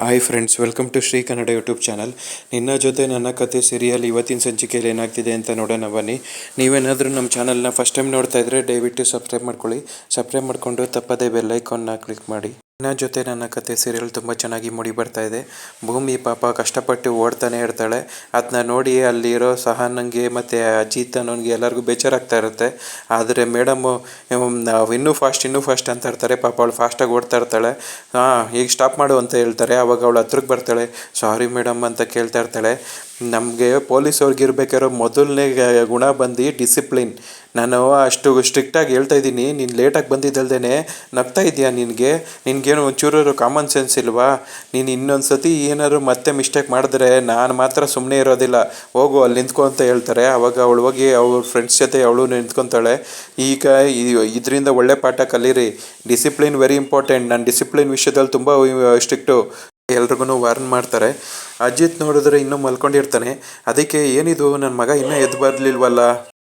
Hi friends, welcome to Shri Kannada YouTube channel. ನಿನ್ನ ಜೊತೆ ನನ್ನ ಕತೆ ಸೀರಿಯಲ್ ಇವತ್ತಿನ ಸಂಚಿಕೆಯಲ್ಲಿ ಏನಾಗ್ತಿದೆ ಅಂತ ನೋಡೋಣ ಬನ್ನಿ. ನೀವೇನಾದರೂ ನಮ್ಮ ಚಾನಲ್ನ ಫಸ್ಟ್ ಟೈಮ್ ನೋಡ್ತಾ ಇದ್ದರೆ ದಯವಿಟ್ಟು ಸಬ್ಸ್ಕ್ರೈಬ್ ಮಾಡ್ಕೊಳ್ಳಿ. ಸಬ್ಸ್ಕ್ರೈಬ್ ಮಾಡಿಕೊಂಡು ತಪ್ಪದೇ ಬೆಲ್ ಐಕಾನ್ನ ಕ್ಲಿಕ್ ಮಾಡಿ. ನಿನ್ನ ಜೊತೆ ನನ್ನ ಕತೆ ಸೀರಿಯಲ್ ತುಂಬ ಚೆನ್ನಾಗಿ ಮೂಡಿ ಬರ್ತಾ ಇದೆ. ಭೂಮಿ ಪಾಪ ಕಷ್ಟಪಟ್ಟು ಓಡ್ತಾನೆ ಇರ್ತಾಳೆ. ಅದನ್ನ ನೋಡಿ ಅಲ್ಲಿರೋ ಸಹನಂಗೆ ಮತ್ತು ಅಜಿತ್ ಅನ್ನೋನಿಗೆ ಎಲ್ಲರಿಗೂ ಬೇಜಾರಾಗ್ತಾ ಇರುತ್ತೆ. ಆದರೆ ಮೇಡಮ್ಮು ಇನ್ನೂ ಫಾಸ್ಟ್ ಅಂತ ಇರ್ತಾರೆ. ಪಾಪ ಅವಳು ಫಾಸ್ಟಾಗಿ ಓಡ್ತಾ ಇರ್ತಾಳೆ. ಈಗ ಸ್ಟಾಪ್ ಮಾಡು ಅಂತ ಹೇಳ್ತಾರೆ. ಆವಾಗ ಅವಳು ಹತ್ರಕ್ಕೆ ಬರ್ತಾಳೆ. ಸಾರಿ ಮೇಡಮ್ ಅಂತ ಕೇಳ್ತಾ ಇರ್ತಾಳೆ. ನಮಗೆ ಪೊಲೀಸವ್ರಿಗೆ ಇರಬೇಕಾರೋ ಮೊದಲನೇ ಗುಣ ಬಂದು ಡಿಸಿಪ್ಲಿನ್. ನಾನು ಅಷ್ಟು ಸ್ಟ್ರಿಕ್ಟಾಗಿ ಹೇಳ್ತಾ ಇದ್ದೀನಿ, ನೀನು ಲೇಟಾಗಿ ಬಂದಿದ್ದಲ್ದೇ ನಗ್ತಾ ಇದೆಯಾ? ನಿನಗೇನು ಒಂಚೂರು ಕಾಮನ್ ಸೆನ್ಸ್ ಇಲ್ವಾ? ನೀನು ಇನ್ನೊಂದು ಸತಿ ಏನಾದ್ರು ಮತ್ತೆ ಮಿಸ್ಟೇಕ್ ಮಾಡಿದ್ರೆ ನಾನು ಮಾತ್ರ ಸುಮ್ಮನೆ ಇರೋದಿಲ್ಲ, ಹೋಗು ಅಲ್ಲಿ ನಿಂತ್ಕೊ ಅಂತ ಹೇಳ್ತಾರೆ. ಆವಾಗ ಅವಳು ಹೋಗಿ ಅವ್ರ ಫ್ರೆಂಡ್ಸ್ ಜೊತೆ ಅವಳು ನಿಂತ್ಕೊತಾಳೆ. ಈಗ ಇದರಿಂದ ಒಳ್ಳೆ ಪಾಠ ಕಲೀರಿ. Discipline very important. ನಾನು ಡಿಸಿಪ್ಲಿನ್ ವಿಷಯದಲ್ಲಿ ತುಂಬ ಸ್ಟ್ರಿಕ್ಟು. ಎಲ್ರಿಗೂ ವಾರ್ನ್ ಮಾಡ್ತಾರೆ. ಅಜಿತ್ ನೋಡಿದ್ರೆ ಇನ್ನೂ ಮಲ್ಕೊಂಡಿರ್ತಾನೆ. ಅದಕ್ಕೆ ಏನಿದು ನನ್ನ ಮಗ ಇನ್ನೂ ಎದ್ದು ಬರಲಿಲ್ವಲ್ಲ?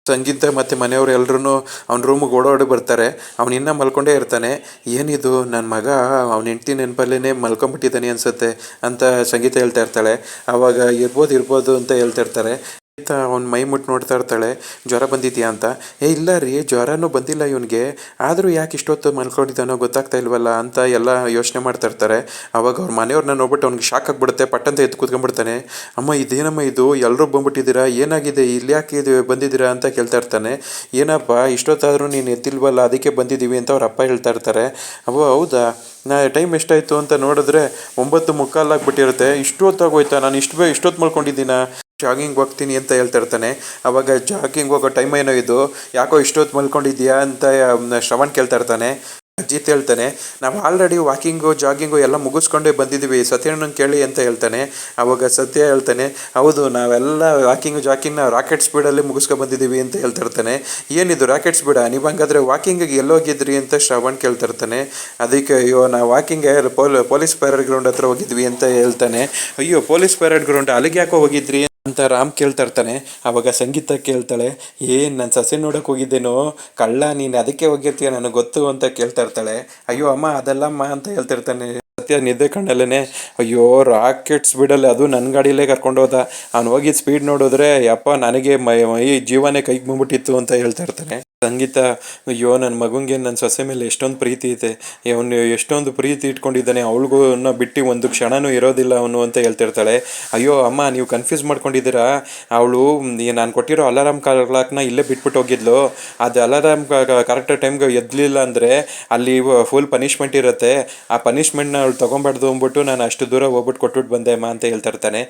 ಸಂಗೀತ ಮತ್ತು ಮನೆಯವರು ಎಲ್ಲರೂ ಅವ್ನ ರೂಮಿಗೆ ಓಡೋಡಿ ಬರ್ತಾರೆ. ಅವ್ನು ಇನ್ನೂ ಮಲ್ಕೊಂಡೇ ಇರ್ತಾನೆ. ಏನಿದು ನನ್ನ ಮಗ ಅವ್ನ ಹೆಂಡ್ತಿ ನೆನಪಲ್ಲೇ ಮಲ್ಕೊಂಬಿಟ್ಟಿದ್ದಾನೆ ಅನಿಸುತ್ತೆ ಅಂತ ಸಂಗೀತ ಹೇಳ್ತಾ ಇರ್ತಾಳೆ. ಆವಾಗ ಇರ್ಬೋದು ಅಂತ ಹೇಳ್ತಾ ಇರ್ತಾರೆ. ಅವ್ನ ಮೈ ಮುಟ್ಟು ನೋಡ್ತಾ ಇರ್ತಾಳೆ. ಜ್ವರ ಬಂದಿದ್ಯಾ ಅಂತ. ಇಲ್ಲ ರೀ, ಜ್ವರನೂ ಬಂದಿಲ್ಲ ಇವನಿಗೆ, ಆದರೂ ಯಾಕೆ ಇಷ್ಟೊತ್ತು ಮಲ್ಕೊಂಡಿದ್ದಾನೋ ಗೊತ್ತಾಗ್ತಾ ಇಲ್ವಲ್ಲ ಅಂತ ಎಲ್ಲ ಯೋಚನೆ ಮಾಡ್ತಾ ಇರ್ತಾರೆ. ಅವಾಗ ಅವ್ರ ಮನೆಯವ್ರನ್ನ ನೋಡ್ಬಿಟ್ಟು ಅವ್ನಿಗೆ ಶಾಕ್ ಆಗಿಬಿಡುತ್ತೆ. ಪಟ್ಟಂತ ಎದ್ದು ಕೂತ್ಕೊಂಡ್ಬಿಡ್ತಾನೆ. ಅಮ್ಮ ಇದೇನಮ್ಮ ಇದು, ಎಲ್ಲರೂ ಬಂದ್ಬಿಟ್ಟಿದ್ದೀರಾ, ಏನಾಗಿದೆ, ಇಲ್ಲಿ ಯಾಕೆ ಇದು ಬಂದಿದ್ದೀರಾ ಅಂತ ಕೇಳ್ತಾ ಇರ್ತಾನೆ. ಏನಪ್ಪ ಇಷ್ಟೊತ್ತಾದರೂ ನೀನು ಎದ್ದಿಲ್ವಲ್ಲ, ಅದಕ್ಕೆ ಬಂದಿದ್ದೀವಿ ಅಂತ ಅವ್ರ ಅಪ್ಪ ಹೇಳ್ತಾ ಇರ್ತಾರೆ. ಹೌದಾ, ಟೈಮ್ ಎಷ್ಟಾಯಿತು ಅಂತ ನೋಡಿದ್ರೆ 9:45 ಆಗಿಬಿಟ್ಟಿರುತ್ತೆ. ಇಷ್ಟೊತ್ತಾಗೋಯ್ತಾ? ನಾನು ಇಷ್ಟೊತ್ತು ಮಲ್ಕೊಂಡಿದ್ದೀನ? ಜಾಗಿಂಗ್ ಹೋಗ್ತೀನಿ ಅಂತ ಹೇಳ್ತಾ ಇರ್ತಾನೆ. ಅವಾಗ ಜಾಗಿಂಗ್ ಹೋಗೋ ಟೈಮ್ ಏನೋ ಇದು, ಯಾಕೋ ಇಷ್ಟೊತ್ತು ಮಲ್ಕೊಂಡಿದ್ಯಾ ಅಂತ ಶ್ರವಣ್ ಕೇಳ್ತಾ ಇರ್ತಾನೆ. ಅಜಿತ್ ಹೇಳ್ತಾನೆ, ನಾವು ಆಲ್ರೆಡಿ ವಾಕಿಂಗು ಜಾಗಿಂಗು ಎಲ್ಲ ಮುಗಿಸ್ಕೊಂಡೇ ಬಂದಿದ್ದೀವಿ, ಸತ್ಯಣ್ಣನ ಕೇಳಿ ಅಂತ ಹೇಳ್ತಾನೆ. ಆವಾಗ ಸತ್ಯ ಹೇಳ್ತಾನೆ, ಹೌದು ನಾವೆಲ್ಲ ಜಾಕಿಂಗ್ನ ರಾಕೆಟ್ ಸ್ಪೀಡಲ್ಲಿ ಮುಗಿಸ್ಕೊ ಬಂದಿದ್ದೀವಿ ಅಂತ ಹೇಳ್ತಾ ಇರ್ತಾನೆ. ಏನಿದು ರಾಕೆಟ್ ಸ್ಪೀಡ? ನೀವು ಹಂಗಾದ್ರೆ ವಾಕಿಂಗಿಗೆ ಎಲ್ಲೋಗಿದ್ರಿ ಅಂತ ಶ್ರವಣ್ ಕೇಳ್ತಾ ಇರ್ತಾನೆ. ಅದಕ್ಕೆ ಅಯ್ಯೋ ನಾವು ವಾಕಿಂಗ್ಗೆ ಪೊಲೀಸ್ ಪರೇಡ್ ಗ್ರೌಂಡ್ ಹತ್ರ ಹೋಗಿದ್ವಿ ಅಂತ ಹೇಳ್ತಾನೆ. ಅಯ್ಯೋ ಪೊಲೀಸ್ ಪರೇಡ್ ಗ್ರೌಂಡ್, ಅಲ್ಲಿಗೆ ಯಾಕೋ ಹೋಗಿದ್ರಿ ಅಂತ ರಾಮ್ ಕೇಳ್ತಾ ಇರ್ತಾನೆ. ಆವಾಗ ಸಂಗೀತ ಕೇಳ್ತಾಳೆ, ನಾನು ಸಸಿ ನೋಡೋಕೆ ಹೋಗಿದ್ದೇನೋ ಕಳ್ಳ, ನೀನು ಅದಕ್ಕೆ ಹೋಗಿರ್ತೀಯ ನನಗೆ ಗೊತ್ತು ಅಂತ ಕೇಳ್ತಾ ಇರ್ತಾಳೆ. ಅಯ್ಯೋ ಅಮ್ಮ ಅದಲ್ಲಮ್ಮ ಅಂತ ಹೇಳ್ತಿರ್ತಾನೆ. ಸತ್ಯ ನಿದ್ದೆ ಕಣ್ಣಲ್ಲೇ, ಅಯ್ಯೋ ರಾಕೆಟ್ ಸ್ಪೀಡಲ್ಲಿ, ಅದು ನನ್ನ ಗಾಡಿಯಲ್ಲೇ ಕರ್ಕೊಂಡು ಹೋದ, ಅವ್ನು ಹೋಗಿದ್ದು ಸ್ಪೀಡ್ ನೋಡಿದ್ರೆ ಯಪ್ಪ ನನಗೆ ಮೈ ಜೀವನೇ ಕೈಗೆ ಬಂದ್ಬಿಟ್ಟಿತ್ತು ಅಂತ ಹೇಳ್ತಾ ಇರ್ತಾನೆ. ಸಂಗೀತ, ಅಯ್ಯೋ ನನ್ನ ಮಗುಂಗೆ ನನ್ನ ಸೊಸೆ ಮೇಲೆ ಎಷ್ಟೊಂದು ಪ್ರೀತಿ ಇದೆ, ಅವನು ಎಷ್ಟೊಂದು ಪ್ರೀತಿ ಇಟ್ಕೊಂಡಿದ್ದಾನೆ, ಅವಳಿಗೂ ಬಿಟ್ಟು ಒಂದು ಕ್ಷಣನೂ ಇರೋದಿಲ್ಲ ಅವನು ಅಂತ ಹೇಳ್ತಿರ್ತಾಳೆ. ಅಯ್ಯೋ ಅಮ್ಮ ನೀವು ಕನ್ಫ್ಯೂಸ್ ಮಾಡ್ಕೊಂಡಿದ್ದೀರಾ, ಅವಳು ನಾನು ಕೊಟ್ಟಿರೋ ಅಲಾರಾಮ್ ಕ್ಲಾಕ್ನ ಇಲ್ಲೇ ಬಿಟ್ಬಿಟ್ಟು ಹೋಗಿದ್ಲು. ಅದು ಅಲಾರಾಮ್ ಕರೆಕ್ಟ್ ಟೈಮ್ಗೆ ಎದ್ದಲಿಲ್ಲ ಅಂದರೆ ಅಲ್ಲಿ ಫುಲ್ ಪನಿಷ್ಮೆಂಟ್ ಇರುತ್ತೆ. ಆ ಪನಿಷ್ಮೆಂಟ್ನ ಅವಳು ತೊಗೊಬಾರ್ದು ಅಂದ್ಬಿಟ್ಟು ನಾನು ಅಷ್ಟು ದೂರ ಹೋಗ್ಬಿಟ್ಟು ಕೊಟ್ಬಿಟ್ಟು ಬಂದೆ ಅಮ್ಮ ಅಂತ ಹೇಳ್ತಾ ಇರ್ತಾನೆ.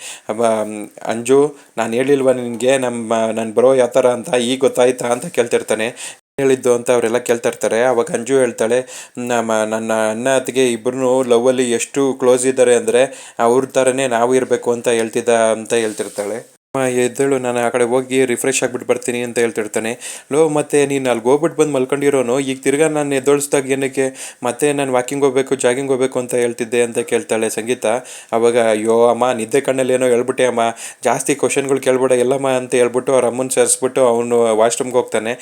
ಅಂಜು, ನಾನು ಹೇಳಿಲ್ವ ನಿನಗೆ ನನ್ನ ಬರೋ ಯಾವ ಥರ ಅಂತ, ಈಗ ಗೊತ್ತಾಯ್ತಾ ಅಂತ ಕೇಳ್ತಿರ್ತಾನೆ. ಹೇಳಿದ್ದು ಅಂತ ಅವರೆಲ್ಲ ಕೇಳ್ತಾ ಇರ್ತಾರೆ. ಅವಾಗ ಅಂಜು ಹೇಳ್ತಾಳೆ, ನನ್ನ ಅಣ್ಣ ಅತ್ತಿಗೆ ಇಬ್ಬರೂ ಲವ್ವಲ್ಲಿ ಎಷ್ಟು ಕ್ಲೋಸ್ ಇದ್ದಾರೆ ಅಂದರೆ ಅವ್ರ ಥರನೇ ನಾವು ಇರಬೇಕು ಅಂತ ಹೇಳ್ತಿರ್ತಾಳೆ. ಎದ್ದೇಳು, ನಾನು ಆ ಕಡೆ ಹೋಗಿ ರಿಫ್ರೆಶ್ ಆಗಿಬಿಟ್ಟು ಬರ್ತೀನಿ ಅಂತ ಹೇಳ್ತಿರ್ತಾನೆ. ಮತ್ತೆ ನೀನು ಅಲ್ಲಿ ಹೋಗ್ಬಿಟ್ಟು ಬಂದು ಮಲ್ಕೊಂಡಿರೋನು ಈಗ ತಿರ್ಗಾ ನಾನು ಎದ್ದೊಳಿಸ್ದಾಗ ಏನಕ್ಕೆ ಮತ್ತೆ ನಾನು ವಾಕಿಂಗ್ ಹೋಗ್ಬೇಕು ಜಾಗಿಂಗ್ ಹೋಗ್ಬೇಕು ಅಂತ ಹೇಳ್ತಿದ್ದೆ ಅಂತ ಕೇಳ್ತಾಳೆ ಸಂಗೀತ. ಅವಾಗ ಅಯ್ಯೋ ಅಮ್ಮ ನಿದ್ದೆ ಕಣ್ಣಲ್ಲಿ ಏನೋ ಹೇಳ್ಬಿಟ್ಟೆ ಅಮ್ಮ, ಜಾಸ್ತಿ ಕ್ವಶನ್ಗಳು ಕೇಳ್ಬೇಡ ಎಲ್ಲಮ್ಮ ಅಂತ ಹೇಳ್ಬಿಟ್ಟು ಅವ್ರ ಅಮ್ಮನ ಸೇರಿಸ್ಬಿಟ್ಟು ಅವನು ವಾಶ್ರೂಮ್ಗೆ ಹೋಗ್ತಾನೆ.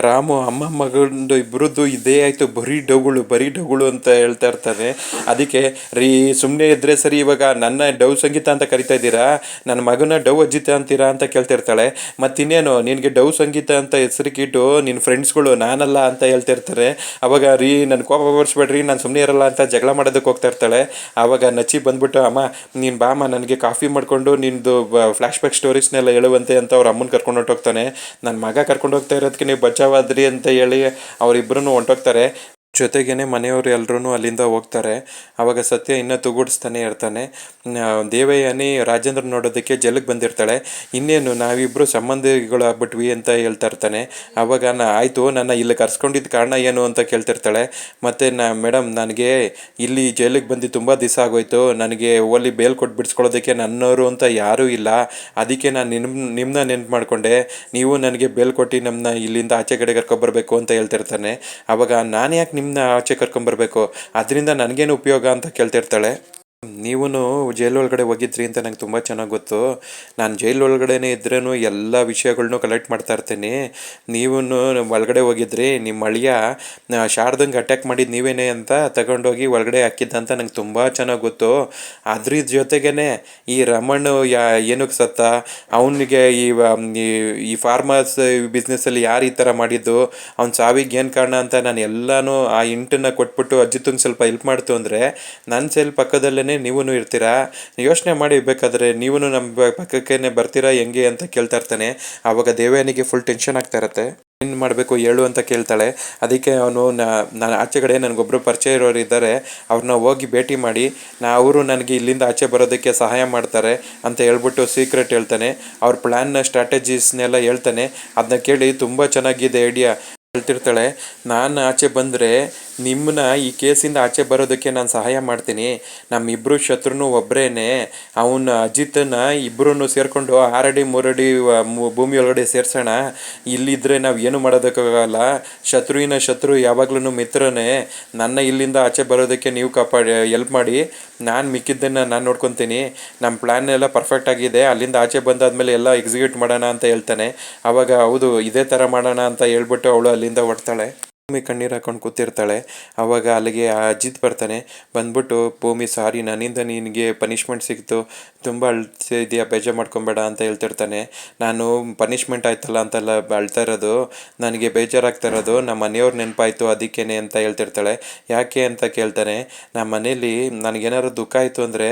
ರಾಮು ಅಮ್ಮ ಮಗಂದು ಇಬ್ಬರದ್ದು ಇದೇ ಆಯಿತು, ಬರೀ ಡೌಗಳು ಅಂತ ಹೇಳ್ತಾ ಇರ್ತಾನೆ. ಅದಕ್ಕೆ ರೀ ಸುಮ್ಮನೆ ಇದ್ದರೆ ಸರಿ, ಇವಾಗ ನನ್ನ ಡವ್ ಸಂಗೀತ ಅಂತ ಕರಿತಾ ಇದ್ದೀರಾ, ನನ್ನ ಮಗನ ಡವ್ ಅಜಿತ ಅಂತೀರಾ ಅಂತ ಕೇಳ್ತಿರ್ತಾಳೆ. ಮತ್ತಿನ್ನೇನು ನಿನಗೆ ಡವ್ ಸಂಗೀತ ಅಂತ ಹೆಸರಿಗಿಟ್ಟು ನಿನ್ನ ಫ್ರೆಂಡ್ಸ್ಗಳು ನಾನಲ್ಲ ಅಂತ ಹೇಳ್ತಿರ್ತಾರೆ. ಅವಾಗ ರೀ ನನ್ನ ಕೋಪ ಬರ್ಸ್ಬೇಡ್ರಿ, ನಾನು ಸುಮ್ಮನೆ ಇರಲ್ಲ ಅಂತ ಜಗಳ ಮಾಡೋದಕ್ಕೆ ಹೋಗ್ತಾ ಇರ್ತಾಳೆ. ಆವಾಗ ನಚ್ಚಿ ಬಂದ್ಬಿಟ್ಟು, ಅಮ್ಮ ನೀನು ಬಾಮ್ಮ ನನಗೆ ಕಾಫಿ ಮಾಡಿಕೊಂಡು ನಿನ್ನದು ಫ್ಲ್ಯಾಶ್ ಬ್ಯಾಕ್ ಸ್ಟೋರೀಸ್ನೆಲ್ಲ ಹೇಳುವಂತೆ ಅಂತ ಅವ್ರ ಅಮ್ಮನ ಕರ್ಕೊಂಡು ಹೊಂಟೋಗ್ತಾನೆ. ನನ್ನ ಮಗ ಕರ್ಕೊಂಡು ಹೋಗ್ತಾ ಇರೋದಕ್ಕೆ ನೀವು ಬಚಾವಾದ್ರಿ ಅಂತ ಹೇಳಿ ಅವರಿಬ್ಬರೂ ಹೊಂಟೋಗ್ತಾರೆ. ಜೊತೆಗೇನೆ ಮನೆಯವರು ಎಲ್ಲರೂ ಅಲ್ಲಿಂದ ಹೋಗ್ತಾರೆ. ಆವಾಗ ಸತ್ಯ ಇನ್ನೂ ತುಗುಡಿಸ್ತಾನೆ ಇರ್ತಾನೆ. ದೇವಯಾನಿ ರಾಜೇಂದ್ರ ನೋಡೋದಕ್ಕೆ ಜೈಲಿಗೆ ಬಂದಿರ್ತಾಳೆ. ಇನ್ನೇನು ನಾವಿಬ್ಬರು ಸಂಬಂಧಿಗಳಾಗ್ಬಿಟ್ವಿ ಅಂತ ಹೇಳ್ತಾ ಇರ್ತಾನೆ. ಆವಾಗ ಆಯಿತು, ನನ್ನ ಇಲ್ಲಿ ಕರ್ಸ್ಕೊಂಡಿದ್ದ ಕಾರಣ ಏನು ಅಂತ ಕೇಳ್ತಿರ್ತಾಳೆ. ಮತ್ತು ಮೇಡಮ್ ನನಗೆ ಇಲ್ಲಿ ಜೈಲಿಗೆ ಬಂದು ತುಂಬ ದಿವಸ ಆಗೋಯ್ತು, ನನಗೆ ಓಲಿ ಬೇಲ್ ಕೊಟ್ಟು ಬಿಡಿಸ್ಕೊಳ್ಳೋದಕ್ಕೆ ನನ್ನವರು ಅಂತ ಯಾರೂ ಇಲ್ಲ, ಅದಕ್ಕೆ ನಾನು ನಿಮ್ಮನ್ನ ನೆನ್ಪು ಮಾಡಿಕೊಂಡೆ, ನೀವು ನನಗೆ ಬೇಲ್ ಕೊಟ್ಟು ನಮ್ಮನ್ನ ಇಲ್ಲಿಂದ ಆಚೆ ಕಡೆ ಕರ್ಕೊಬರ್ಬೇಕು ಅಂತ ಹೇಳ್ತಿರ್ತಾನೆ. ಆವಾಗ ನಾನು ಯಾಕೆ ನಿಮ್ಮನ್ನ ಆಚೆ ಕರ್ಕೊಂಬರ್ಬೇಕು, ಅದರಿಂದ ನನಗೇನು ಉಪಯೋಗ ಅಂತ ಕೇಳ್ತಿರ್ತಾಳೆ. ನೀವೂ ಜೈಲೊಳಗಡೆ ಹೋಗಿದ್ರಿ ಅಂತ ನಂಗೆ ತುಂಬ ಚೆನ್ನಾಗಿ ಗೊತ್ತು. ನಾನು ಜೈಲೊಳಗಡೆನೇ ಇದ್ರೂ ಎಲ್ಲ ವಿಷಯಗಳ್ನೂ ಕಲೆಕ್ಟ್ ಮಾಡ್ತಾ ಇರ್ತೀನಿ. ನೀವೂ ಒಳಗಡೆ ಹೋಗಿದ್ರಿ, ನಿಮ್ಮ ಅಳಿಯ ಶಾರದಂಗೆ ಅಟ್ಯಾಕ್ ಮಾಡಿದ್ದು ನೀವೇನೇ ಅಂತ ತಗೊಂಡೋಗಿ ಒಳಗಡೆ ಹಾಕಿದ್ದ ಅಂತ ನಂಗೆ ತುಂಬ ಚೆನ್ನಾಗಿ ಗೊತ್ತು. ಅದ್ರ ಜೊತೆಗೇ ಈ ರಮಣ್ ಏನಕ್ಕೆ ಸತ್ತ, ಅವನಿಗೆ ಈ ಫಾರ್ಮರ್ಸ್ ಬಿಸ್ನೆಸ್ಸಲ್ಲಿ ಯಾರು ಈ ಥರ ಮಾಡಿದ್ದು, ಅವ್ನ ಸಾವಿಗೆ ಏನು ಕಾರಣ ಅಂತ ನಾನು ಎಲ್ಲನೂ ಆ ಇಂಟನ್ನು ಕೊಟ್ಬಿಟ್ಟು ಅಜ್ಜಿತಂಗೆ ಸ್ವಲ್ಪ ಹೆಲ್ಪ್ ಮಾಡ್ತು ಅಂದರೆ ನನ್ನ ಸೆಲ್ ಪಕ್ಕದಲ್ಲೇ ನೀವೂ ಇರ್ತೀರಾ. ಯೋಚನೆ ಮಾಡಿ, ಬೇಕಾದರೆ ನೀವೂ ನಮ್ಮ ಪಕ್ಕಕ್ಕೇ ಬರ್ತೀರಾ ಹೆಂಗೆ ಅಂತ ಕೇಳ್ತಾ ಇರ್ತಾನೆ. ಆವಾಗ ದೇವಯಾನಿಗೆ ಫುಲ್ ಟೆನ್ಷನ್ ಆಗ್ತಾ ಇರತ್ತೆ. ಏನು ಮಾಡಬೇಕು ಹೇಳು ಅಂತ ಕೇಳ್ತಾಳೆ. ಅದಕ್ಕೆ ಅವನು ನಾನು ಆಚೆಗಡೆ ನನಗೊಬ್ಬರು ಪರಿಚಯ ಇರೋರು ಇದ್ದಾರೆ, ಅವ್ರನ್ನ ಹೋಗಿ ಭೇಟಿ ಮಾಡಿ ಅವರು ನನಗೆ ಇಲ್ಲಿಂದ ಆಚೆ ಬರೋದಕ್ಕೆ ಸಹಾಯ ಮಾಡ್ತಾರೆ ಅಂತ ಹೇಳ್ಬಿಟ್ಟು ಸೀಕ್ರೆಟ್ ಹೇಳ್ತಾನೆ. ಅವ್ರ ಪ್ಲ್ಯಾನ್ನ ಸ್ಟ್ರಾಟಜೀಸ್ನೆಲ್ಲ ಹೇಳ್ತಾನೆ. ಅದನ್ನ ಕೇಳಿ ತುಂಬ ಚೆನ್ನಾಗಿದೆ ಐಡಿಯಾ ಹೇಳ್ತಿರ್ತಾಳೆ. ನಾನು ಆಚೆ ಬಂದರೆ ನಿಮ್ಮನ್ನ ಈ ಕೇಸಿಂದ ಆಚೆ ಬರೋದಕ್ಕೆ ನಾನು ಸಹಾಯ ಮಾಡ್ತೀನಿ. ನಮ್ಮಿಬ್ಬರು ಶತ್ರುನು ಒಬ್ಬರೇನೆ. ಅವನ ಅಜಿತನ ಇಬ್ಬರೂ ಸೇರಿಕೊಂಡು 6 ಅಡಿ 3 ಅಡಿ ಭೂಮಿ ಒಳಗಡೆ ಸೇರ್ಸೋಣ. ಇಲ್ಲಿದ್ದರೆ ನಾವು ಏನು ಮಾಡೋದಕ್ಕಾಗಲ್ಲ. ಶತ್ರುವಿನ ಶತ್ರು ಯಾವಾಗ್ಲೂ ಮಿತ್ರನೇ. ನನ್ನ ಇಲ್ಲಿಂದ ಆಚೆ ಬರೋದಕ್ಕೆ ನೀವು ಹೆಲ್ಪ್ ಮಾಡಿ, ನಾನು ಮಿಕ್ಕಿದ್ದನ್ನು ನಾನು ನೋಡ್ಕೊತೀನಿ. ನಮ್ಮ ಪ್ಲ್ಯಾನ್ ಎಲ್ಲ ಪರ್ಫೆಕ್ಟ್ ಆಗಿದೆ. ಅಲ್ಲಿಂದ ಆಚೆ ಬಂದಾದ್ಮೇಲೆ ಎಲ್ಲ ಎಕ್ಸಿಕ್ಯೂಟ್ ಮಾಡೋಣ ಅಂತ ಹೇಳ್ತಾನೆ. ಆವಾಗ ಹೌದು ಇದೇ ಥರ ಮಾಡೋಣ ಅಂತ ಹೇಳ್ಬಿಟ್ಟು ಅವಳು ಅಲ್ಲಿಂದ ಹೊಡ್ತಾಳೆ. ಭೂಮಿ ಕಣ್ಣೀರು ಹಾಕೊಂಡು ಕೂತಿರ್ತಾಳೆ. ಆವಾಗ ಅಲ್ಲಿಗೆ ಆ ಅಜಿತ್ ಬರ್ತಾನೆ. ಬಂದ್ಬಿಟ್ಟು, ಭೂಮಿ ಸಾರಿ, ನನ್ನಿಂದ ನಿನಗೆ ಪನಿಷ್ಮೆಂಟ್ ಸಿಕ್ತು, ತುಂಬ ಅಳ್ತಿದ್ಯಾ, ಬೇಜಾರು ಮಾಡ್ಕೊಬೇಡ ಅಂತ ಹೇಳ್ತಿರ್ತಾನೆ. ನಾನು ಪನಿಷ್ಮೆಂಟ್ ಆಯ್ತಲ್ಲ ಅಂತೆಲ್ಲ ಅಳ್ತಾ ಇರೋದು, ನನಗೆ ಬೇಜಾರಾಗ್ತಾ ಇರೋದು ನಮ್ಮ ಮನೆಯವ್ರ ನೆನಪಾಯಿತು ಅದಕ್ಕೇನೆ ಅಂತ ಹೇಳ್ತಿರ್ತಾಳೆ. ಯಾಕೆ ಅಂತ ಕೇಳ್ತಾನೆ. ನಮ್ಮ ಮನೇಲಿ ನನಗೇನಾದ್ರು ದುಃಖ ಆಯಿತು ಅಂದರೆ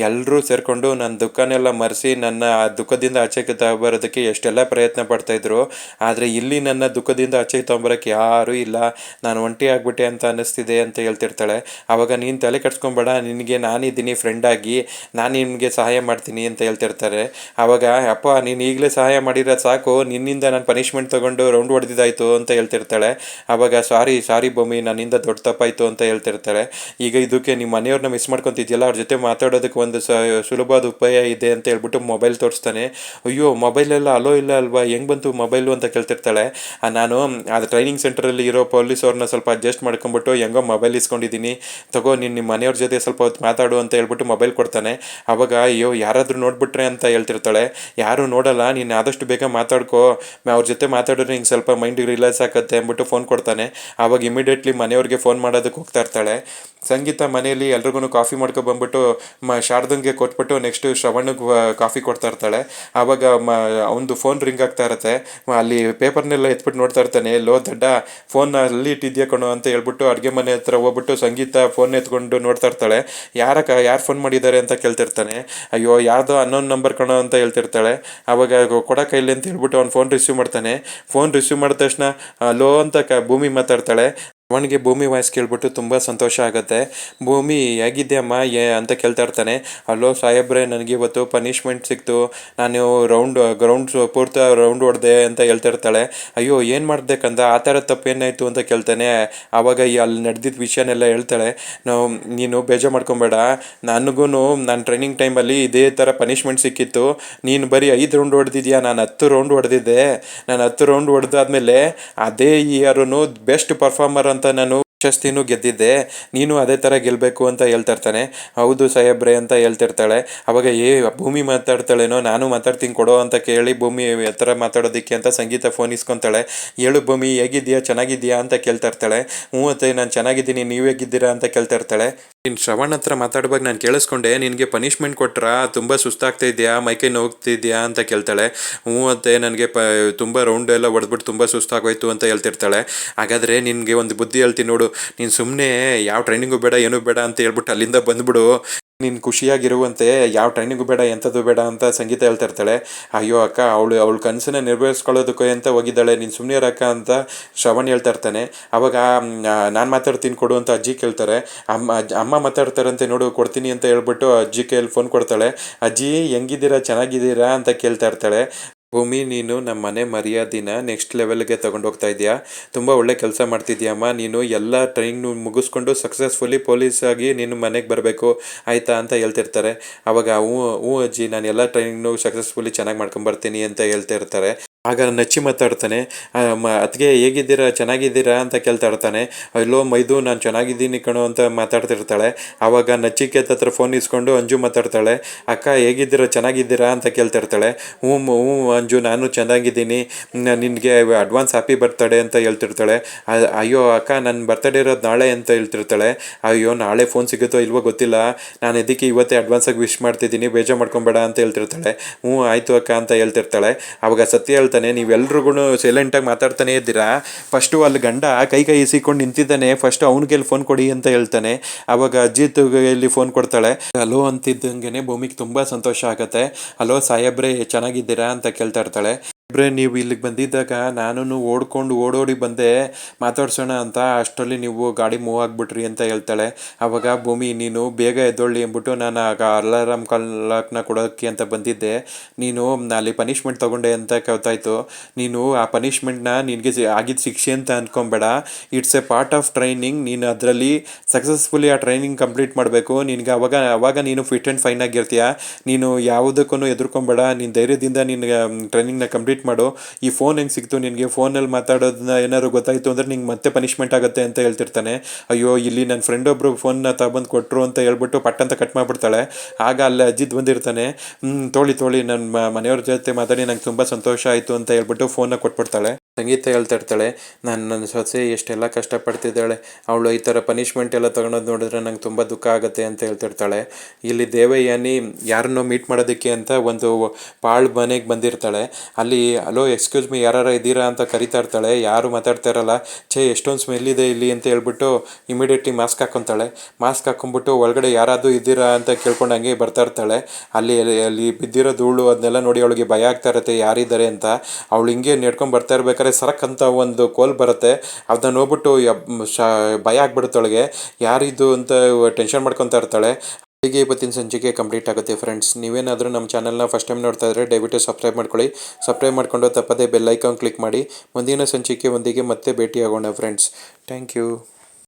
ಎಲ್ಲರೂ ಸೇರಿಕೊಂಡು ನನ್ನ ದುಃಖನೆಲ್ಲ ಮರೆಸಿ ನನ್ನ ಆ ದುಃಖದಿಂದ ಆಚೆಗೆ ತಗೊಬರೋದಕ್ಕೆ ಎಷ್ಟೆಲ್ಲ ಪ್ರಯತ್ನ ಪಡ್ತಾಯಿದ್ರು. ಆದರೆ ಇಲ್ಲಿ ನನ್ನ ದುಃಖದಿಂದ ಆಚೆಗೆ ತೊಗೊಂಬರೋಕ್ಕೆ ಯಾರೂ ಇಲ್ಲ. ನಾನು ಒಂಟಿ ಆಗ್ಬಿಟ್ಟೆ ಅಂತ ಅನ್ನಿಸ್ತಿದೆ ಅಂತ ಹೇಳ್ತಿರ್ತಾಳೆ. ಆವಾಗ ನೀನು ತಲೆ ಕಟ್ಸ್ಕೊಬೇಡ, ನಿನಗೆ ನಾನಿದ್ದೀನಿ ಫ್ರೆಂಡಾಗಿ, ನಾನು ನಿನಗೆ ಸಹಾಯ ಮಾಡ್ತೀನಿ ಅಂತ ಹೇಳ್ತಿರ್ತಾರೆ. ಆವಾಗ ಅಪ್ಪ ನೀನು ಈಗಲೇ ಸಹಾಯ ಮಾಡಿರೋದು ಸಾಕು, ನಿನ್ನಿಂದ ನಾನು ಪನಿಷ್ಮೆಂಟ್ ತೊಗೊಂಡು ರೌಂಡ್ ಹೊಡೆದಿದ್ದಾಯ್ತು ಅಂತ ಹೇಳ್ತಿರ್ತಾಳೆ. ಆವಾಗ ಸಾರಿ ಭೂಮಿ, ನನ್ನಿಂದ ದೊಡ್ಡ ತಪ್ಪಾಯಿತು ಅಂತ ಹೇಳ್ತಿರ್ತಾಳೆ. ಈಗ ಇದಕ್ಕೆ ನಿಮ್ಮ ಮನೆಯವ್ರನ್ನ ಮಿಸ್ ಮಾಡ್ಕೊತಿದ್ಯಲ್ಲ, ಅವ್ರ ಜೊತೆ ಮಾತಾಡೋದಕ್ಕೆ ಒಂದು ಸುಲಭವಾದ ಉಪಾಯ ಇದೆ ಅಂತ ಹೇಳ್ಬಿಟ್ಟು ಮೊಬೈಲ್ ತೋರಿಸ್ತಾನೆ. ಅಯ್ಯೋ ಮೊಬೈಲೆಲ್ಲ ಅಲೋ ಇಲ್ಲ ಅಲ್ವಾ, ಹೆಂಗೆ ಬಂತು ಮೊಬೈಲು ಅಂತ ಕೇಳ್ತಿರ್ತಾಳೆ. ನಾನು ಅದು ಟ್ರೈನಿಂಗ್ ಸೆಂಟ್ರಲ್ಲಿ ಇರೋ ಪೊಲೀಸ್ ಅವ್ರನ್ನ ಸ್ವಲ್ಪ ಅಡ್ಜಸ್ಟ್ ಮಾಡ್ಕೊಂಬಿಟ್ಟು ಹೆಂಗೋ ಮೊಬೈಲ್ ಇಸ್ಕೊಂಡಿದ್ದೀನಿ, ತಗೋ ನೀನು ನಿಮ್ಮ ಮನೆಯವ್ರ ಜೊತೆ ಸ್ವಲ್ಪ ಹೊತ್ತು ಮಾತಾಡು ಅಂತ ಹೇಳ್ಬಿಟ್ಟು ಮೊಬೈಲ್ ಕೊಡ್ತಾನೆ. ಆವಾಗ ಅಯ್ಯೋ ಯಾರಾದರೂ ನೋಡ್ಬಿಟ್ರೆ ಅಂತ ಹೇಳ್ತಿರ್ತಾಳೆ. ಯಾರೂ ನೋಡಲ್ಲ, ನೀನು ಆದಷ್ಟು ಬೇಗ ಮಾತಾಡ್ಕೋ, ಅವ್ರ ಜೊತೆ ಮಾತಾಡಿದ್ರೆ ಹಿಂಗೆ ಸ್ವಲ್ಪ ಮೈಂಡಿಗೆ ರಿಲ್ಯಾಕ್ಸ್ ಆಗುತ್ತೆ ಅಂದ್ಬಿಟ್ಟು ಫೋನ್ ಕೊಡ್ತಾನೆ. ಆವಾಗ ಇಮಿಡಿಯೇಟ್ಲಿ ಮನೆಯವ್ರಿಗೆ ಫೋನ್ ಮಾಡೋದಕ್ಕೆ ಹೋಗ್ತಾ ಇರ್ತಾಳೆ. ಸಂಗೀತ ಮನೆಯಲ್ಲಿ ಎಲ್ರಿಗೂ ಕಾಫಿ ಮಾಡ್ಕೊಬಂದ್ಬಿಟ್ಟು ಶಾರದಂಗೆ ಕೊಟ್ಬಿಟ್ಟು ನೆಕ್ಸ್ಟ್ ಶ್ರವಣಿಗೆ ಕಾಫಿ ಕೊಡ್ತಾ ಇರ್ತಾಳೆ. ಆವಾಗ ಅವನದು ಫೋನ್ ರಿಂಗ್ ಆಗ್ತಾ ಇರುತ್ತೆ. ಅಲ್ಲಿ ಪೇಪರ್ನೆಲ್ಲ ಎತ್ಬಿಟ್ಟು ನೋಡ್ತಾ ಇರ್ತಾನೆ. ಲೋ ದಡ್ಡ, ಫೋನ್ ಅಲ್ಲಿ ಇಟ್ಟಿದ್ಯಾ ಕಣೋ ಅಂತ ಹೇಳ್ಬಿಟ್ಟು ಅಡುಗೆ ಮನೆ ಹತ್ರ ಹೋಗ್ಬಿಟ್ಟು ಸಂಗೀತ ಫೋನ್ ಎತ್ಕೊಂಡು ನೋಡ್ತಾ ಇರ್ತಾಳೆ. ಯಾರು ಫೋನ್ ಮಾಡಿದ್ದಾರೆ ಅಂತ ಕೇಳ್ತಿರ್ತಾನೆ. ಅಯ್ಯೋ ಯಾರ್ದೋ ಅನ್ನೋನ್ ನಂಬರ್ ಕಣೋ ಅಂತ ಹೇಳ್ತಿರ್ತಾಳೆ. ಆವಾಗ ಕೊಡ ಕೈಲಿ ಅಂತ ಹೇಳ್ಬಿಟ್ಟು ಅವ್ನು ಫೋನ್ ರಿಸೀವ್ ಮಾಡ್ತಾನೆ. ಫೋನ್ ರಿಸೀವ್ ಮಾಡಿದ ತಕ್ಷಣ ಲೋ ಅಂತ ಭೂಮಿ ಮಾತಾಡ್ತಾಳೆ. ಅವನಿಗೆ ಭೂಮಿ ವಾಯ್ಸ್ ಕೇಳ್ಬಿಟ್ಟು ತುಂಬ ಸಂತೋಷ ಆಗುತ್ತೆ. ಭೂಮಿ ಹೇಗಿದ್ಯಮ್ಮ ಅಂತ ಕೇಳ್ತಾ ಇರ್ತಾನೆ. ಅಲ್ಲೋ ಸಾಹೇಬ್ರೆ, ನನಗೆ ಇವತ್ತು ಪನಿಷ್ಮೆಂಟ್ ಸಿಕ್ತು, ನಾನು ಗ್ರೌಂಡ್ ಪೂರ್ತಿ ರೌಂಡ್ ಹೊಡೆದೆ ಅಂತ ಹೇಳ್ತಾ ಇರ್ತಾಳೆ. ಅಯ್ಯೋ ಏನು ಮಾಡಿದೆ ಕಂದ, ಆ ಥರ ತಪ್ಪೇನಾಯಿತು ಅಂತ ಕೇಳ್ತಾನೆ. ಆವಾಗ ಅಲ್ಲಿ ನಡೆದಿದ್ದ ವಿಷಯನೆಲ್ಲ ಹೇಳ್ತಾಳೆ. ನೀನು ಬೇಜಾರು ಮಾಡ್ಕೊಬೇಡ, ನನಗೂ ನನ್ನ ಟ್ರೈನಿಂಗ್ ಟೈಮಲ್ಲಿ ಇದೇ ಥರ ಪನಿಷ್ಮೆಂಟ್ ಸಿಕ್ಕಿತ್ತು. ನೀನು ಬರೀ 5 ರೌಂಡ್ ಹೊಡೆದಿದ್ಯಾ, ನಾನು 10 ರೌಂಡ್ ಹೊಡೆದಿದ್ದೆ. ನಾನು 10 ರೌಂಡ್ ಹೊಡೆದಾದ್ಮೇಲೆ ಅದೇ ಇಯರೂ ಬೆಸ್ಟ್ ಪರ್ಫಾರ್ಮರ್ ಅಂತ ನಾನು ಪ್ರಶಸ್ತಿನೂ ಗೆದ್ದಿದ್ದೆ. ನೀನು ಅದೇ ಥರ ಗೆಲ್ಲಬೇಕು ಅಂತ ಹೇಳ್ತಾ ಇರ್ತಾನೆ. ಹೌದು ಸಾಹೇಬ್ರೆ ಅಂತ ಹೇಳ್ತಿರ್ತಾಳೆ. ಅವಾಗ ಭೂಮಿ ಮಾತಾಡ್ತಾಳೇನೋ, ನಾನು ಮಾತಾಡ್ತೀನಿ ಕೊಡೋ ಅಂತ ಕೇಳಿ ಭೂಮಿ ಥರ ಮಾತಾಡೋದಕ್ಕೆ ಅಂತ ಸಂಗೀತ ಫೋನ್ ಇಸ್ಕೊತಾಳೆ. ಹೇಳು ಭೂಮಿ, ಹೇಗಿದ್ಯಾ, ಚೆನ್ನಾಗಿದ್ಯಾ ಅಂತ ಕೇಳ್ತಾ ಇರ್ತಾಳೆ. ಅತ್ತೆ ನಾನು ಚೆನ್ನಾಗಿದ್ದೀನಿ, ನೀವು ಹೇಗಿದ್ದೀರಾ ಅಂತ ಕೇಳ್ತಾ ಇರ್ತಾಳೆ. ನೀನು ಶ್ರವಣ್ ಹತ್ರ ಮಾತಾಡುವಾಗ ನಾನು ಕೇಳಿಸ್ಕೊಂಡೆ, ನಿನಗೆ ಪನಿಷ್ಮೆಂಟ್ ಕೊಟ್ರಾ, ತುಂಬ ಸುಸ್ತಾಗ್ತಾ ಇದೆಯಾ, ಮೈಕೈ ನೋಗ್ತಿದ್ಯಾ ಅಂತ ಕೇಳ್ತಾಳೆ. ಅತ್ತೆ ನನಗೆ ತುಂಬ ರೌಂಡ್ ಎಲ್ಲ ಹೊಡೆದ್ಬಿಟ್ಟು ತುಂಬ ಸುಸ್ತಾಗೋಯ್ತು ಅಂತ ಹೇಳ್ತಿರ್ತಾಳೆ. ಹಾಗಾದರೆ ನಿನಗೆ ಒಂದು ಬುದ್ಧಿ ಹೇಳ್ತೀನಿ ನೋಡು, ನೀನು ಸುಮ್ಮನೆ ಯಾವ ಟ್ರೈನಿಂಗು ಬೇಡ ಏನೂ ಬೇಡ ಅಂತ ಹೇಳ್ಬಿಟ್ಟು ಅಲ್ಲಿಂದ ಬಂದ್ಬಿಡು. ನೀನು ಖುಷಿಯಾಗಿರುವಂತೆ ಯಾವ ಟ್ರೈನಿಂಗು ಬೇಡ ಎಂಥದ್ದು ಬೇಡ ಅಂತ ಸಂಗೀತ ಹೇಳ್ತಾ ಇರ್ತಾಳೆ. ಅಯ್ಯೋ ಅಕ್ಕ, ಅವಳ ಕನಸನ್ನ ನೆರವೇರಿಸ್ಕೊಳ್ಳೋದಕ್ಕೆ ಅಂತ ಹೋಗಿದ್ದಾಳೆ, ನೀನು ಸುಮ್ಮನೆ ಇರಕ್ಕ ಅಂತ ಶ್ರವಣ್ ಹೇಳ್ತಾ ಇರ್ತಾನೆ. ಅವಾಗ ನಾನು ಮಾತಾಡ್ತೀನಿ ಕೊಡು ಅಂತ ಅಜ್ಜಿ ಕೇಳ್ತಾರೆ. ಅಮ್ಮ ಮಾತಾಡ್ತಾರಂತೆ, ನೋಡು ಕೊಡ್ತೀನಿ ಅಂತ ಹೇಳ್ಬಿಟ್ಟು ಅಜ್ಜಿ ಕೈಯಲ್ಲಿ ಫೋನ್ ಕೊಡ್ತಾಳೆ. ಅಜ್ಜಿ ಹೆಂಗಿದ್ದೀರಾ, ಚೆನ್ನಾಗಿದ್ದೀರಾ ಅಂತ ಕೇಳ್ತಾ ಇರ್ತಾಳೆ. ಭೂಮಿ, ನೀನು ನಮ್ಮ ಮನೆ ಮರ್ಯಾದಿನ ನೆಕ್ಸ್ಟ್ ಲೆವೆಲ್ಗೆ ತೊಗೊಂಡೋಗ್ತಾ ಇದೆಯಾ, ತುಂಬ ಒಳ್ಳೆ ಕೆಲಸ ಮಾಡ್ತಿದ್ಯಮ್ಮ. ನೀನು ಎಲ್ಲ ಟ್ರೈನಿಂಗ್ ಮುಗಿಸ್ಕೊಂಡು ಸಕ್ಸಸ್ಫುಲಿ ಪೊಲೀಸಾಗಿ ನೀನು ಮನೆಗೆ ಬರಬೇಕು ಆಯಿತಾ ಅಂತ ಹೇಳ್ತಿರ್ತಾರೆ. ಆವಾಗ ಹ್ಞೂ ಅಜ್ಜಿ, ನಾನು ಎಲ್ಲ ಟ್ರೈನಿಂಗ್ನು ಸಕ್ಸಸ್ಫುಲಿ ಚೆನ್ನಾಗಿ ಮಾಡ್ಕೊಂಬರ್ತೀನಿ ಅಂತ ಹೇಳ್ತಾ ಇರ್ತಾರೆ. ಆಗ ನಚ್ಚಿ ಮಾತಾಡ್ತಾನೆ. ಅದಕ್ಕೆ ಹೇಗಿದ್ದೀರಾ ಚೆನ್ನಾಗಿದ್ದೀರಾ ಅಂತ ಕೇಳ್ತಾ ಇರ್ತಾನೆ. ಅಲ್ಲೋ ಮೈದು ನಾನು ಚೆನ್ನಾಗಿದ್ದೀನಿ ಕಣೋ ಅಂತ ಮಾತಾಡ್ತಿರ್ತಾಳೆ. ಆವಾಗ ನಚಿಕೇತ್ ಹತ್ರ ಫೋನ್ ಇಸ್ಕೊಂಡು ಅಂಜು ಮಾತಾಡ್ತಾಳೆ. ಅಕ್ಕ ಹೇಗಿದ್ದೀರಾ ಚೆನ್ನಾಗಿದ್ದೀರಾ ಅಂತ ಕೇಳ್ತಿರ್ತಾಳೆ. ಹ್ಞೂ ಹ್ಞೂ ಅಂಜು ನಾನು ಚೆನ್ನಾಗಿದ್ದೀನಿ, ನಿನಗೆ ಅಡ್ವಾನ್ಸ್ ಹ್ಯಾಪಿ ಬರ್ತಡೇ ಅಂತ ಹೇಳ್ತಿರ್ತಾಳೆ. ಅಯ್ಯೋ ಅಕ್ಕ ನನ್ನ ಬರ್ತಡೇ ಇರೋದು ನಾಳೆ ಅಂತ ಹೇಳ್ತಿರ್ತಾಳೆ. ಅಯ್ಯೋ ನಾಳೆ ಫೋನ್ ಸಿಗುತ್ತೋ ಇಲ್ವೋ ಗೊತ್ತಿಲ್ಲ, ನಾನು ಇದಕ್ಕೆ ಇವತ್ತೇ ಅಡ್ವಾನ್ಸಾಗಿ ವಿಶ್ ಮಾಡ್ತಿದ್ದೀನಿ, ಬೇಜಾರು ಮಾಡ್ಕೊಬೇಡ ಅಂತ ಹೇಳ್ತಿರ್ತಾಳೆ. ಹ್ಞೂ ಆಯಿತು ಅಕ್ಕ ಅಂತ ಹೇಳ್ತಿರ್ತಾಳೆ. ಆವಾಗ ಸತ್ಯ ಹೇಳ್ತಾನೆ, ನೀವೆಲ್ರಿಗೂ ಸೈಲೆಂಟಾಗಿ ಮಾತಾಡ್ತಾನೆ ಇದ್ದೀರಾ, ಫಸ್ಟು ಅಲ್ಲಿ ಗಂಡ ಕೈ ಇಸಿಕೊಂಡು ನಿಂತಿದ್ದಾನೆ, ಫಸ್ಟ್ ಅವ್ನಿಗೆ ಫೋನ್ ಕೊಡಿ ಅಂತ ಹೇಳ್ತಾನೆ. ಆವಾಗ ಅಜಿತ್ ಇಲ್ಲಿ ಫೋನ್ ಕೊಡ್ತಾಳೆ. ಹಲೋ ಅಂತಿದ್ದಂಗೆ ಭೂಮಿಗೆ ತುಂಬ ಸಂತೋಷ ಆಗುತ್ತೆ. ಹಲೋ ಸಾಹೇಬ್ರೆ ಚೆನ್ನಾಗಿದ್ದೀರಾ ಅಂತ ಕೇಳ್ತಾ ಇರ್ತಾಳೆ. ಇಬ್ಬರೇ ನೀವು ಇಲ್ಲಿಗೆ ಬಂದಿದ್ದಾಗ ನಾನು ಓಡೋಡಿ ಬಂದೆ ಮಾತಾಡ್ಸೋಣ ಅಂತ, ಅಷ್ಟರಲ್ಲಿ ನೀವು ಗಾಡಿ ಮೂವ್ ಆಗಿಬಿಟ್ರಿ ಅಂತ ಹೇಳ್ತಾಳೆ. ಆವಾಗ ಭೂಮಿ ನೀನು ಬೇಗ ಎದ್ದೊಳ್ಳಿ ಅಂದ್ಬಿಟ್ಟು ನಾನು ಆಗ ಅಲಾರಾಮ್ ಕ್ಲಾಕ್ನ ಕೊಡೋಕ್ಕೆ ಅಂತ ಬಂದಿದ್ದೆ, ನೀನು ಅಲ್ಲಿ ಪನಿಷ್ಮೆಂಟ್ ತೊಗೊಂಡೆ ಅಂತ ಗೊತ್ತಾಯ್ತು. ನೀನು ಆ ಪನಿಷ್ಮೆಂಟ್ನ ನಿನಗೆ ಆಗಿದ್ದ ಶಿಕ್ಷೆ ಅಂತ ಅಂದ್ಕೊಬೇಡ, it's a part of training. ನೀನು ಅದರಲ್ಲಿ ಸಕ್ಸಸ್ಫುಲಿ ಆ ಟ್ರೈನಿಂಗ್ ಕಂಪ್ಲೀಟ್ ಮಾಡಬೇಕು. ನಿನಗೆ ಅವಾಗ ನೀನು ಫಿಟ್ ಆ್ಯಂಡ್ ಫೈನ್ ಆಗಿರ್ತೀಯ. ನೀನು ಯಾವುದಕ್ಕೂ ಎದುರ್ಕೊಬೇಡ, ನೀನು ಧೈರ್ಯದಿಂದ ನಿನಗೆ ಟ್ರೈನಿಂಗ್ನ ಕಂಪ್ಲೀಟ್ ಮಾಡು. ಈ ಫೋನ್ ಹೆಂಗೆ ಸಿಕ್ತು ನಿನಗೆ, ಫೋನಲ್ಲಿ ಮಾತಾಡೋದನ್ನ ಏನಾದ್ರು ಗೊತ್ತಾಯಿತು ಅಂದರೆ ನಿಂಗೆ ಮತ್ತೆ ಪನಿಷ್ಮೆಂಟ್ ಆಗುತ್ತೆ ಅಂತ ಹೇಳ್ತಿರ್ತಾನೆ. ಅಯ್ಯೋ ಇಲ್ಲಿ ನನ್ನ ಫ್ರೆಂಡ್ ಒಬ್ಬರು ಫೋನ್ನ ತಗೊಂಡು ಕೊಟ್ಟರು ಅಂತ ಹೇಳ್ಬಿಟ್ಟು ಪಟ್ಟಂತ ಕಟ್ ಮಾಡಿಬಿಡ್ತಾಳೆ. ಆಗ ಅಲ್ಲಿ ಅಜಿತ್ ಬಂದಿರ್ತಾನೆ. ತೋಳಿ ನನ್ನ ಮನೆಯವ್ರ ಜೊತೆ ಮಾತಾಡಿ ನಂಗೆ ತುಂಬ ಸಂತೋಷ ಆಯಿತು ಅಂತ ಹೇಳ್ಬಿಟ್ಟು ಫೋನ್ನ ಕೊಟ್ಬಿಡ್ತಾಳೆ. ಸಂಗೀತ ಹೇಳ್ತಾ ಇರ್ತಾಳೆ, ನನ್ನ ಸೊಸೆ ಎಷ್ಟೆಲ್ಲ ಕಷ್ಟಪಡ್ತಿದ್ದಾಳೆ, ಅವಳು ಈ ಥರ ಪನಿಷ್ಮೆಂಟ್ ಎಲ್ಲ ತೊಗೊಳೋದು ನೋಡಿದ್ರೆ ನಂಗೆ ತುಂಬ ದುಃಖ ಆಗುತ್ತೆ ಅಂತ ಹೇಳ್ತಿರ್ತಾಳೆ. ಇಲ್ಲಿ ದೇವಯಾನಿ ಯಾರನ್ನೋ ಮೀಟ್ ಮಾಡೋದಕ್ಕೆ ಅಂತ ಒಂದು ಪಾಳ್ ಮನೆಗೆ ಬಂದಿರ್ತಾಳೆ. ಅಲ್ಲಿ ಹಲೋ ಎಕ್ಸ್ಕ್ಯೂಸ್ ಮೀ ಯಾರು ಇದ್ದೀರಾ ಅಂತ ಕರಿತಾ ಇರ್ತಾಳೆ. ಯಾರು ಮಾತಾಡ್ತಾ ಇರಲ್ಲ. ಎಷ್ಟೊಂದು ಸ್ಮೆಲ್ ಇದೆ ಇಲ್ಲಿ ಅಂತ ಹೇಳ್ಬಿಟ್ಟು ಇಮಿಡಿಯೇಟ್ಲಿ ಮಾಸ್ಕ್ ಹಾಕ್ಕೊತಾಳೆ. ಮಾಸ್ಕ್ ಹಾಕ್ಕೊಂಬಿಟ್ಟು ಒಳಗಡೆ ಯಾರಾದರೂ ಇದ್ದೀರಾ ಅಂತ ಕೇಳ್ಕೊಂಡು ಹಂಗೆ ಬರ್ತಾ ಇರ್ತಾಳೆ. ಅಲ್ಲಿ ಬಿದ್ದಿರೋ ಧೂಳು ಅದನ್ನೆಲ್ಲ ನೋಡಿ ಅವಳಿಗೆ ಭಯ ಆಗ್ತಾ ಇರುತ್ತೆ ಯಾರಿದ್ದಾರೆ ಅಂತ. ಅವಳು ಹಿಂಗೆ ನಡ್ಕೊಂಡು ಬರ್ತಾ ಇರ್ಬೇಕಾದ್ರೆ ಸರಕ್ ಅಂತ ಒಂದು ಕೋಲ್ ಬರುತ್ತೆ. ಅದನ್ನ ನೋಡ್ಬಿಟ್ಟು ಭಯ ಆಗ್ಬಿಡುತ್ತೆ ಅವಳಿಗೆ, ಯಾರಿದು ಅಂತ ಟೆನ್ಷನ್ ಮಾಡ್ಕೊತಾ ಇರ್ತಾಳೆ. ಹೀಗೆ ಇವತ್ತಿನ ಸಂಚಿಕೆ ಕಂಪ್ಲೀಟ್ ಆಗುತ್ತೆ ಫ್ರೆಂಡ್ಸ್. ನೀವೇನಾದರೂ ನಮ್ಮ ಚಾನಲ್ನ ಫಸ್ಟ್ ಟೈಮ್ ನೋಡ್ತಾ ಇದ್ದರೆ ದಯವಿಟ್ಟು ಸಬ್ಸ್ಕ್ರೈಬ್ ಮಾಡ್ಕೊಳ್ಳಿ. ಸಬ್ಸ್ಕ್ರೈಬ್ ಮಾಡ್ಕೊಂಡು ತಪ್ಪದೇ ಬೆಲ್ ಐಕಾನ್ ಕ್ಲಿಕ್ ಮಾಡಿ. ಮುಂದಿನ ಸಂಚಿಕೆ ಒಂದಿಗೆ ಮತ್ತೆ ಭೇಟಿಯಾಗೋಣ ಫ್ರೆಂಡ್ಸ್. Thank you.